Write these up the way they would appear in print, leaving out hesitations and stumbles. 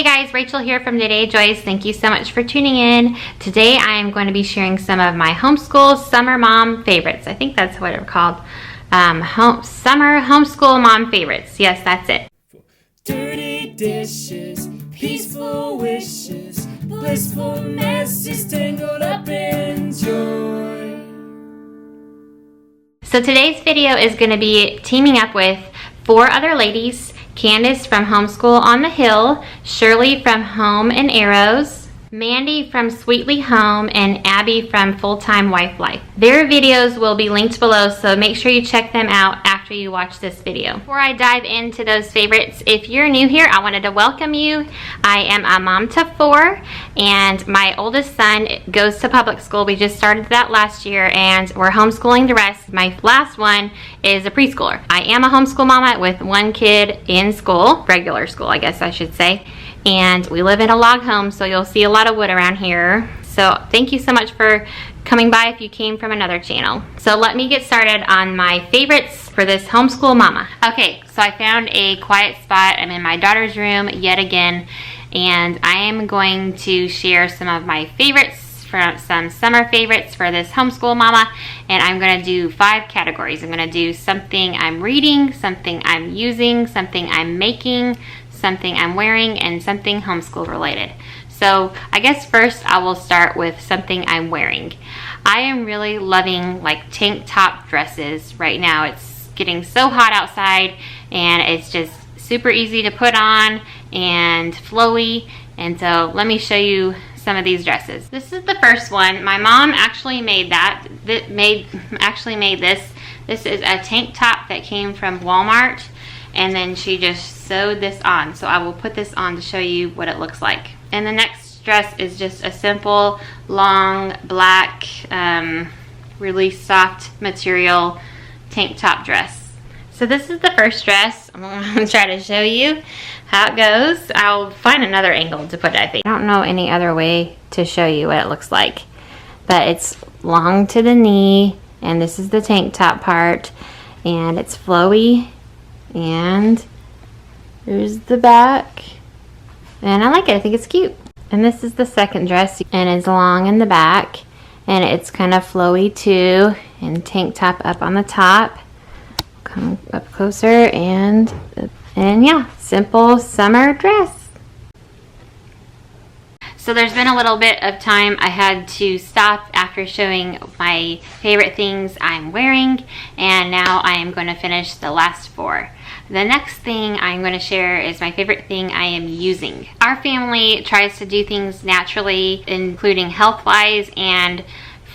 guys, Rachel here from Today Joyce. Thank you so much for tuning in. Today I am going to be sharing some of my homeschool summer mom favorites. I think that's what they're called. Summer homeschool mom favorites. Yes, that's it. Dirty dishes, peaceful wishes, blissful messes tangled up in joy. So today's video is going to be teaming up with 4 other ladies. Candice from Homeschool on the Hill, Shirley from Home and Arrows, Mandi from Sweetly Home, and Abby from Full-Time Wife Life. Their videos will be linked below, so make sure you check them out after you watch this video. Before I dive into those favorites, if you're new here, I wanted to welcome you. I am a mom to 4, and my oldest son goes to public school. We just started that last year, and we're homeschooling the rest. My last one is a preschooler. I am a homeschool mama with 1 kid in school, regular school, I guess I should say. And we live in a log home, so you'll see a lot of wood around here. So thank you so much for coming by if you came from another channel. So let me get started on my favorites for this homeschool mama. Okay, so I found a quiet spot. I'm in my daughter's room yet again, and I am going to share some of my favorites, from some summer favorites for this homeschool mama, and I'm going to do 5 categories. I'm going to do something I'm reading, something I'm using, something I'm making, something I'm wearing, and something homeschool related. So I guess first I will start with something I'm wearing. I am really loving like tank top dresses right now. It's getting so hot outside and it's just super easy to put on and flowy. And so let me show you some of these dresses. This is the first one. My mom actually made this. This is a tank top that came from Walmart, and then she just sewed this on. So I will put this on to show you what it looks like. And the next dress is just a simple, long, black, really soft material tank top dress. So this is the first dress. I'm going to try to show you how it goes. I'll find another angle to put it, I think. I don't know any other way to show you what it looks like. But it's long to the knee, and this is the tank top part, and it's flowy. And there's the back, and I like it. I think it's cute. And this is the second dress, and it's long in the back, and it's kind of flowy too, and tank top up on the top. Come up closer, and yeah, simple summer dress. So there's been a little bit of time I had to stop after showing my favorite things I'm wearing, and now I am going to finish the last 4. The next thing I'm going to share is my favorite thing I am using. Our family tries to do things naturally, including health-wise and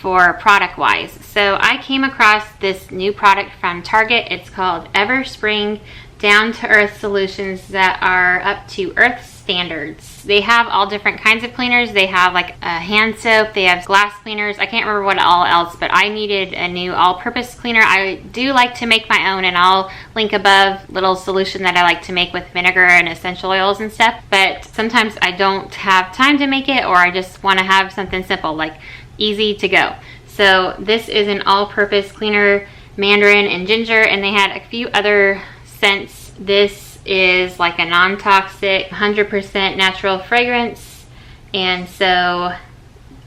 for product-wise. So I came across this new product from Target. It's called Everspring Down-to-Earth Solutions that are up to Earth standards. They have all different kinds of cleaners. They have like a hand soap, they have glass cleaners. I can't remember what all else, but I needed a new all-purpose cleaner. I do like to make my own, and I'll link above little solution that I like to make with vinegar and essential oils and stuff. But sometimes I don't have time to make it, or I just want to have something simple, like easy to go. So this is an all-purpose cleaner, mandarin and ginger, and they had a few other scents. This is like a non-toxic 100% natural fragrance, and so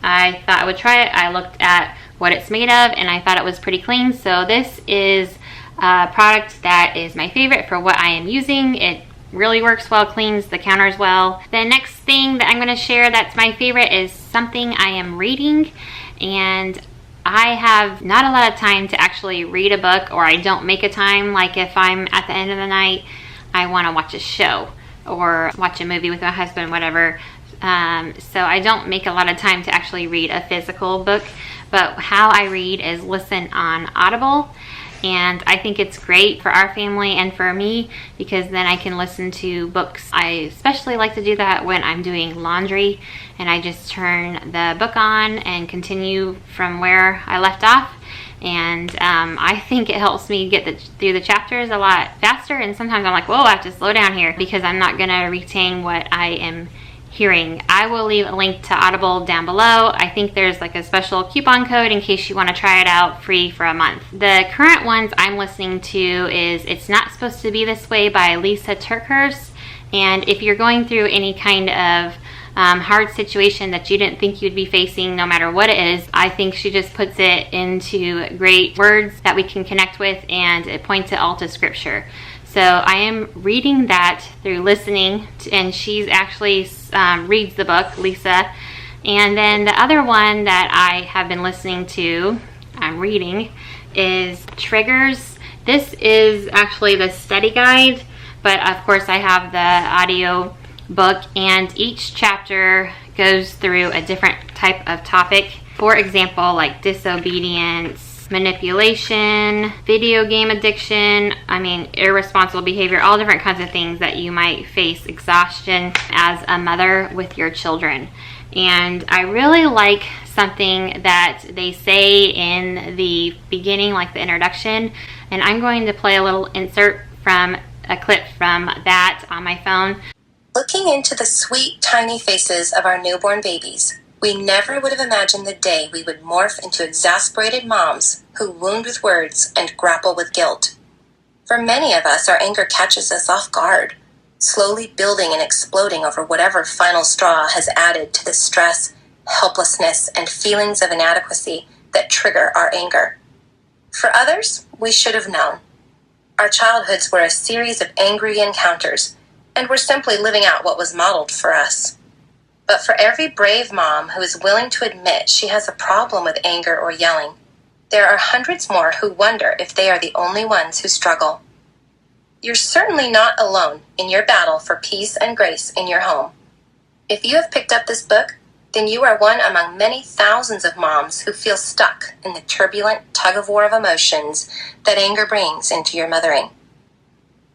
I thought I would try it. I looked at what it's made of and I thought it was pretty clean. So this is a product that is my favorite for what I am using. It really works well, cleans the counters well. The next thing that I'm going to share that's my favorite is something I am reading, and I have not a lot of time to actually read a book, or I don't make a time. Like if I'm at the end of the night, I want to watch a show or watch a movie with my husband, whatever. So I don't make a lot of time to actually read a physical book, but how I read is listen on Audible. And I think it's great for our family and for me, because then I can listen to books. I especially like to do that when I'm doing laundry, and I just turn the book on and continue from where I left off. And I think it helps me get through the chapters a lot faster, and sometimes I'm like, whoa, I have to slow down here because I'm not going to retain what I am hearing. I will leave a link to Audible down below. I think there's like a special coupon code in case you want to try it out free for a month. The current ones I'm listening to is It's Not Supposed to Be This Way by Lisa TerKeurst, And if you're going through any kind of hard situation that you didn't think you'd be facing, no matter what it is, I think she just puts it into great words that we can connect with, and it points it all to scripture. So I am reading that through listening, and she's actually reads the book, Lisa. And then the other one that I have been listening to, I'm reading, is Triggers. This is actually the study guide, but of course I have the audio book, and each chapter goes through a different type of topic. For example, like disobedience, manipulation, video game addiction, irresponsible behavior, all different kinds of things that you might face, exhaustion as a mother with your children. And I really like something that they say in the beginning, like the introduction, and I'm going to play a little insert from a clip from that on my phone. Looking into the sweet, tiny faces of our newborn babies, we never would have imagined the day we would morph into exasperated moms who wound with words and grapple with guilt. For many of us, our anger catches us off guard, slowly building and exploding over whatever final straw has added to the stress, helplessness, and feelings of inadequacy that trigger our anger. For others, we should have known. Our childhoods were a series of angry encounters, and we're simply living out what was modeled for us. But for every brave mom who is willing to admit she has a problem with anger or yelling, there are hundreds more who wonder if they are the only ones who struggle. You're certainly not alone in your battle for peace and grace in your home. If you have picked up this book, then you are one among many thousands of moms who feel stuck in the turbulent tug-of-war of emotions that anger brings into your mothering.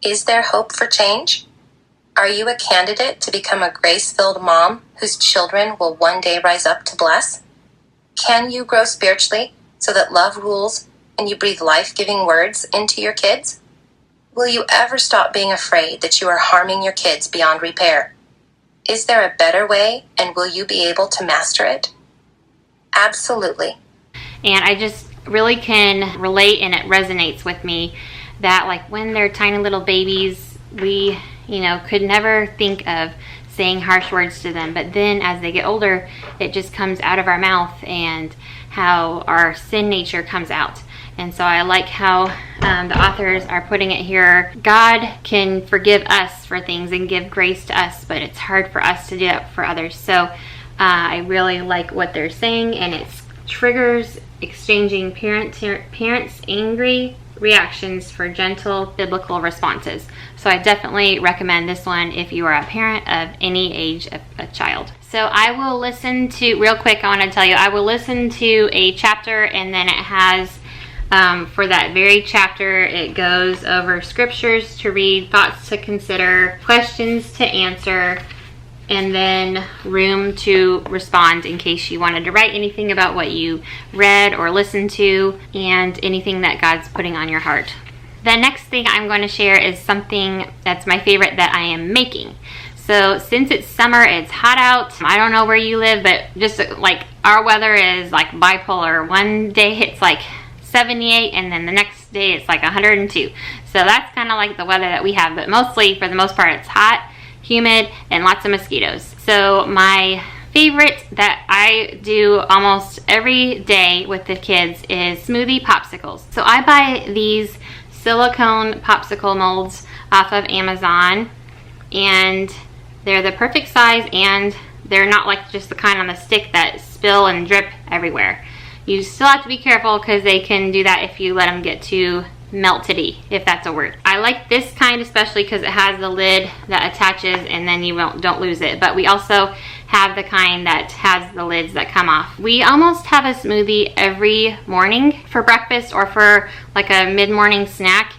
Is there hope for change? Are you a candidate to become a grace-filled mom whose children will one day rise up to bless? Can you grow spiritually so that love rules and you breathe life-giving words into your kids? Will you ever stop being afraid that you are harming your kids beyond repair? Is there a better way, and will you be able to master it? Absolutely. And I just really can relate, and it resonates with me that like when they're tiny little babies, we could never think of saying harsh words to them, but then as they get older, it just comes out of our mouth, and how our sin nature comes out. And so I like how the authors are putting it here. God can forgive us for things and give grace to us, but it's hard for us to do that for others. So I really like what they're saying, and it triggers exchanging parents' angry reactions for gentle biblical responses. So I definitely recommend this one if you are a parent of any age of a child. So I will listen to, real quick, I want to tell you, I will listen to a chapter, and then it has for that very chapter, it goes over scriptures to read, thoughts to consider, questions to answer, and then room to respond in case you wanted to write anything about what you read or listened to, and anything that God's putting on your heart. The next thing I'm going to share is something that's my favorite that I am making. So since it's summer, it's hot out. I don't know where you live, but just like our weather is like bipolar. One day it's like 78, and then the next day it's like 102. So that's kind of like the weather that we have, but mostly, for the most part, it's hot, humid, and lots of mosquitoes. So my favorite that I do almost every day with the kids is smoothie popsicles. So I buy these silicone popsicle molds off of Amazon, and they're the perfect size, and they're not like just the kind on the stick that spill and drip everywhere. You still have to be careful because they can do that if you let them get too melted-y, if that's a word. I like this kind especially because it has the lid that attaches, and then you don't lose it. But we also have the kind that has the lids that come off. We almost have a smoothie every morning for breakfast or for like a mid-morning snack.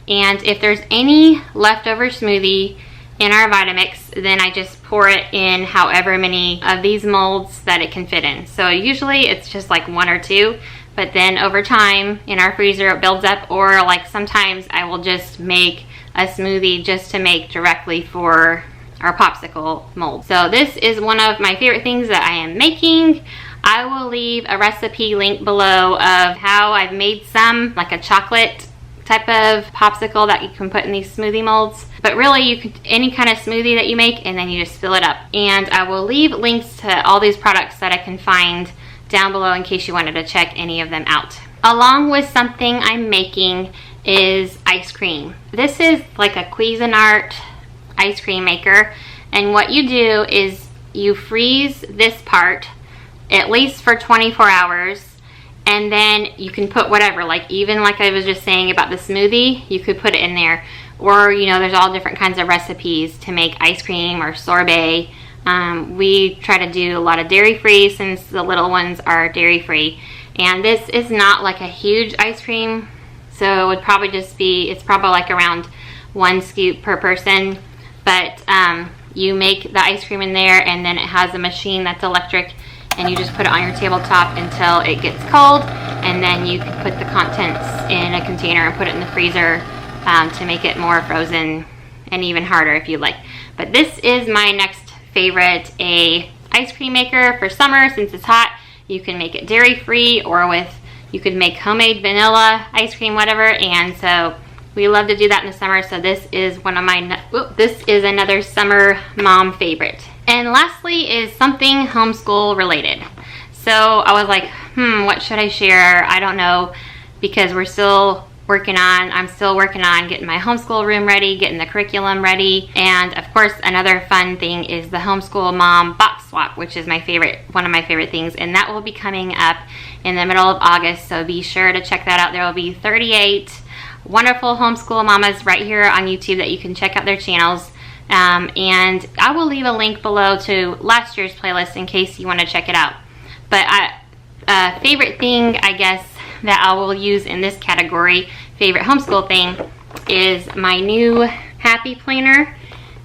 And if there's any leftover smoothie in our Vitamix, then I just pour it in however many of these molds that it can fit in. So usually it's just like one or two, but then over time in our freezer it builds up, or like sometimes I will just make a smoothie just to make directly for our popsicle mold. So this is one of my favorite things that I am making. I will leave a recipe link below of how I've made some, like a chocolate type of popsicle that you can put in these smoothie molds. But really, you could any kind of smoothie that you make, and then you just fill it up. And I will leave links to all these products that I can find down below in case you wanted to check any of them out. Along with something I'm making is ice cream. This is like a Cuisinart ice cream maker, and what you do is you freeze this part at least for 24 hours, and then you can put whatever, like even like I was just saying about the smoothie, you could put it in there. Or, you know, there's all different kinds of recipes to make ice cream or sorbet. We try to do a lot of dairy-free since the little ones are dairy-free. And this is not like a huge ice cream, so it would probably just be, it's probably like around 1 scoop per person. But you make the ice cream in there, and then it has a machine that's electric, and you just put it on your tabletop until it gets cold, and then you can put the contents in a container and put it in the freezer to make it more frozen and even harder if you like. But this is my next favorite, a ice cream maker for summer. Since it's hot, you can make it dairy free, or with, you could make homemade vanilla ice cream, whatever. And so we love to do that in the summer. So this is one of my, this is another summer mom favorite. And lastly is something homeschool related. So I was like, what should I share? I don't know, because I'm still working on getting my homeschool room ready, getting the curriculum ready. And of course, another fun thing is the homeschool mom box swap, which is one of my favorite things. And that will be coming up in the middle of August. So be sure to check that out. There will be 38 wonderful homeschool mamas right here on YouTube that you can check out their channels. And I will leave a link below to last year's playlist in case you want to check it out. But favorite thing, I guess, that I will use in this category, favorite homeschool thing, is my new Happy Planner.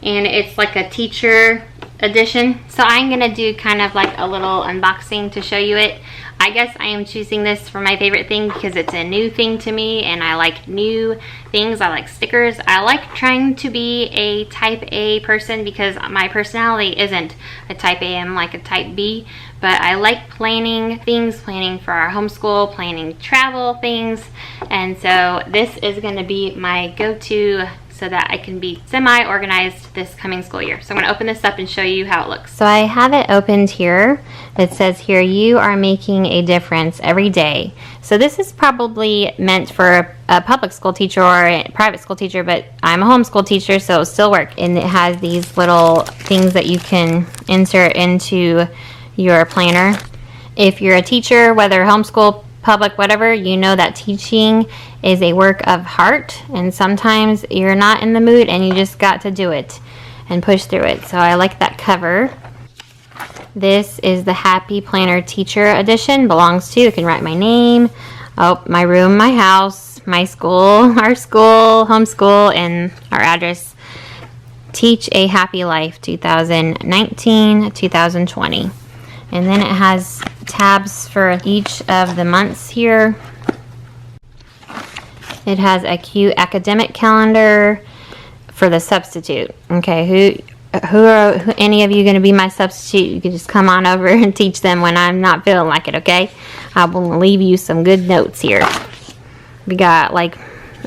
And it's like a teacher edition. So I'm going to do kind of like a little unboxing to show you it. I guess I am choosing this for my favorite thing because it's a new thing to me, and I like new things. I like stickers. I like trying to be a type A person because my personality isn't a type A. I'm like a type B. But I like planning things, planning for our homeschool, planning travel things. And so this is going to be my go-to so that I can be semi-organized this coming school year. So I'm going to open this up and show you how it looks. So I have it opened here. It says here, you are making a difference every day. So this is probably meant for a public school teacher or a private school teacher, but I'm a homeschool teacher, so it'll still work. And it has these little things that you can insert into your planner. If you're a teacher, whether homeschool, public, whatever, you know that teaching is a work of heart, and sometimes you're not in the mood and you just got to do it and push through it. So I like that cover. This is the Happy Planner Teacher Edition. Belongs to, you can write my name, my room, my house, my school, our school, homeschool, and our address. Teach a Happy Life 2019-2020. And then it has tabs for each of the months here. It has a cute academic calendar for the substitute. Okay, who are any of you going to be my substitute? You can just come on over and teach them when I'm not feeling like it, okay? I will leave you some good notes here. We got like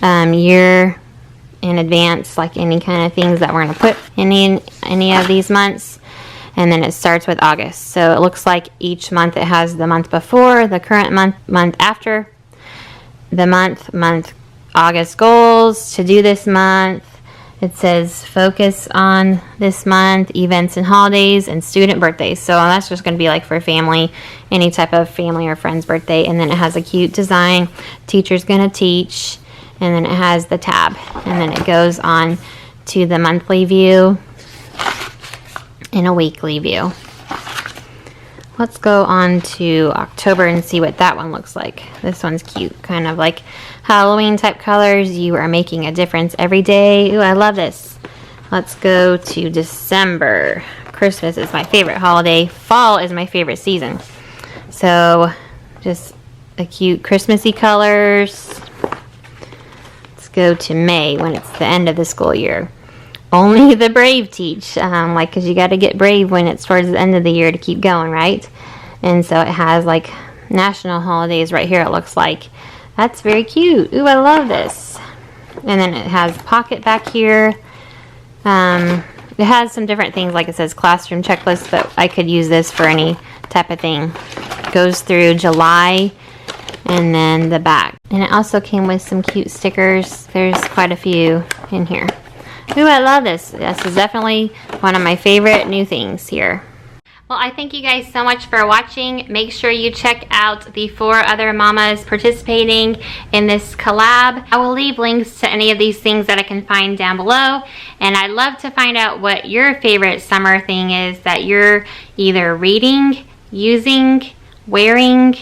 year in advance, like any kind of things that we're going to put in any of these months. And then it starts with August. So it looks like each month it has the month before, the current month after, the month, August goals to do this month. It says focus on this month, events and holidays, and student birthdays. So that's just going to be like for family, any type of family or friend's birthday. And then it has a cute design, teacher's going to teach, and then it has the tab. And then it goes on to the monthly view and a weekly view. Let's go on to October and see what that one looks like. This one's cute, kind of like Halloween type colors. You are making a difference every day. Ooh, I love this. Let's go to December. Christmas is my favorite holiday. Fall is my favorite season. So just a cute Christmassy colors. Let's go to May when it's the end of the school year. Only the brave teach, because you got to get brave when it's towards the end of the year to keep going, right? And so it has like national holidays right here, it looks like. That's very cute. Ooh, I love this. And then it has pocket back here. It has some different things, like it says classroom checklist, but I could use this for any type of thing. It goes through July, and then the back. And it also came with some cute stickers. There's quite a few in here. Ooh, I love this. This is definitely one of my favorite new things here. Well, I thank you guys so much for watching. Make sure you check out the 4 other mamas participating in this collab. I will leave links to any of these things that I can find down below. And I'd love to find out what your favorite summer thing is that you're either reading, using, wearing,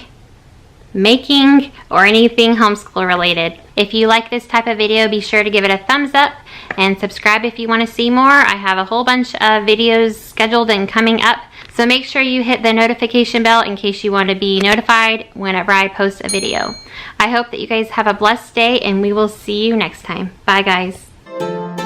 making, or anything homeschool related. If you like this type of video, be sure to give it a thumbs up and subscribe if you want to see more. I have a whole bunch of videos scheduled and coming up. So make sure you hit the notification bell in case you want to be notified whenever I post a video. I hope that you guys have a blessed day, and we will see you next time. Bye, guys.